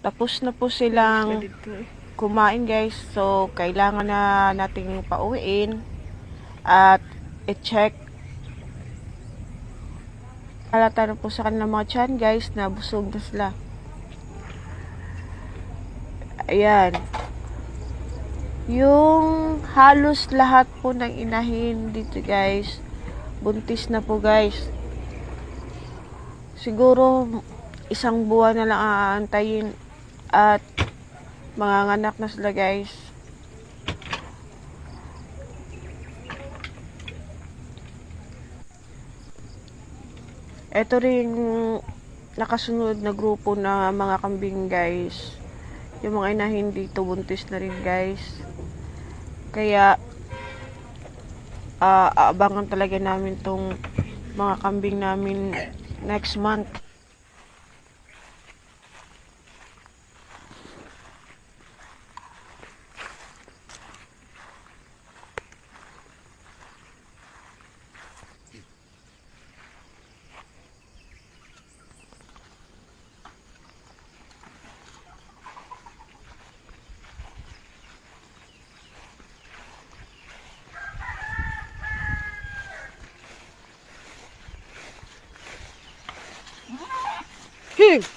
Tapos na po silang kumain guys. So, kailangan na nating pauwiin at i-check. Halata na po sa kanilang mga tiyan guys na busog na sila. Ayan. Yung halos lahat po ng inahin dito guys, buntis na po guys. Siguro isang buwan na lang aantayin at manganganak na sila guys. Ito rin nakasunod na grupo na mga kambing guys. Yung mga inahin dito buntis na rin guys. Kaya aabangan talaga namin tong mga kambing namin next month. Hey!